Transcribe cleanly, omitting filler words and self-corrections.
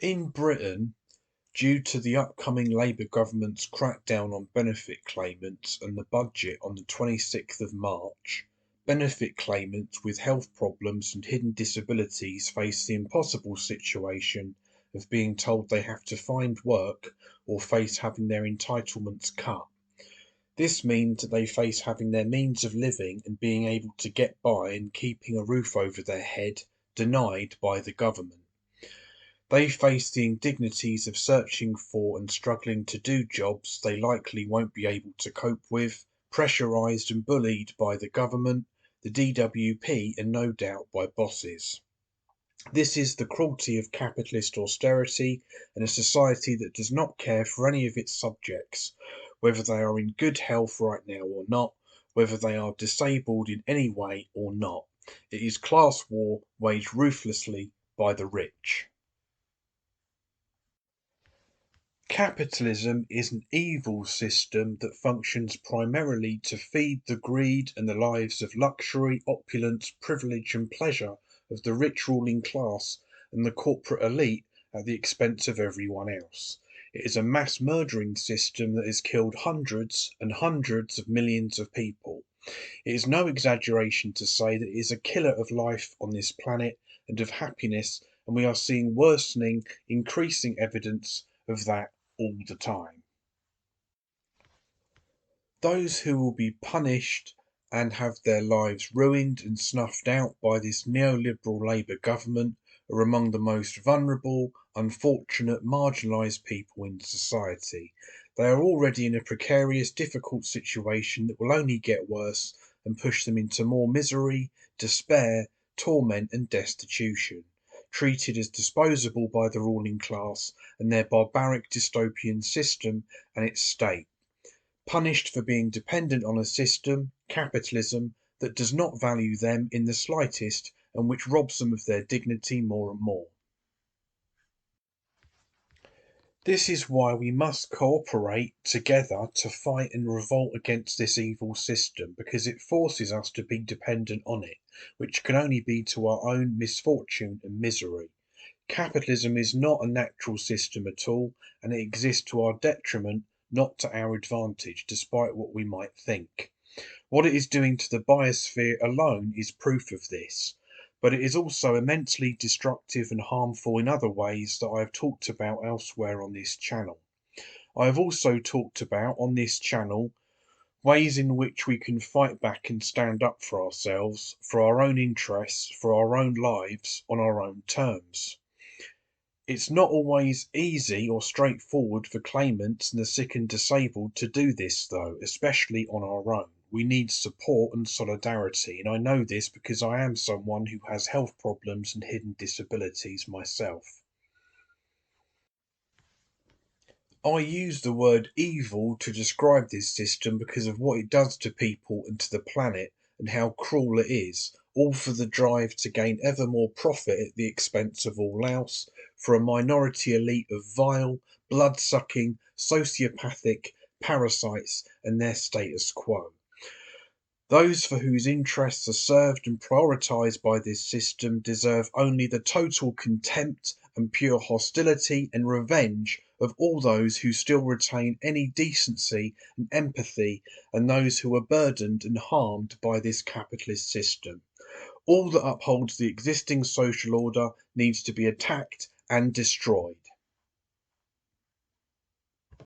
In Britain, due to the upcoming Labour government's crackdown on benefit claimants and the budget on the 26th of March, benefit claimants with health problems and hidden disabilities face the impossible situation of being told they have to find work or face having their entitlements cut. This means that they face having their means of living and being able to get by and keeping a roof over their head denied by the government. They face the indignities of searching for and struggling to do jobs they likely won't be able to cope with, pressurised and bullied by the government, the DWP, and no doubt by bosses. This is the cruelty of capitalist austerity and a society that does not care for any of its subjects, whether they are in good health right now or not, whether they are disabled in any way or not. It is class war waged ruthlessly by the rich. Capitalism is an evil system that functions primarily to feed the greed and the lives of luxury, opulence, privilege, and pleasure of the rich ruling class and the corporate elite at the expense of everyone else. It is a mass murdering system that has killed hundreds and hundreds of millions of people. It is no exaggeration to say that it is a killer of life on this planet and of happiness, and we are seeing worsening, increasing evidence of that all the time. Those who will be punished and have their lives ruined and snuffed out by this neoliberal Labour government are among the most vulnerable, unfortunate, marginalised people in society. They are already in a precarious, difficult situation that will only get worse and push them into more misery, despair, torment, and destitution, treated as disposable by the ruling class and their barbaric dystopian system and its state, punished for being dependent on a system, capitalism, that does not value them in the slightest and which robs them of their dignity more and more. This is why we must cooperate together to fight and revolt against this evil system, because it forces us to be dependent on it, which can only be to our own misfortune and misery. Capitalism is not a natural system at all, and it exists to our detriment, not to our advantage, despite what we might think. What it is doing to the biosphere alone is proof of this, but it is also immensely destructive and harmful in other ways that I have talked about elsewhere on this channel. I have also talked about on this channel ways in which we can fight back and stand up for ourselves, for our own interests, for our own lives, on our own terms. It's not always easy or straightforward for claimants and the sick and disabled to do this, though, especially on our own. We need support and solidarity, and I know this because I am someone who has health problems and hidden disabilities myself. I use the word evil to describe this system because of what it does to people and to the planet and how cruel it is, all for the drive to gain ever more profit at the expense of all else, for a minority elite of vile, blood-sucking, sociopathic parasites and their status quo. Those for whose interests are served and prioritised by this system deserve only the total contempt and pure hostility and revenge of all those who still retain any decency and empathy, and those who are burdened and harmed by this capitalist system. All that upholds the existing social order needs to be attacked and destroyed.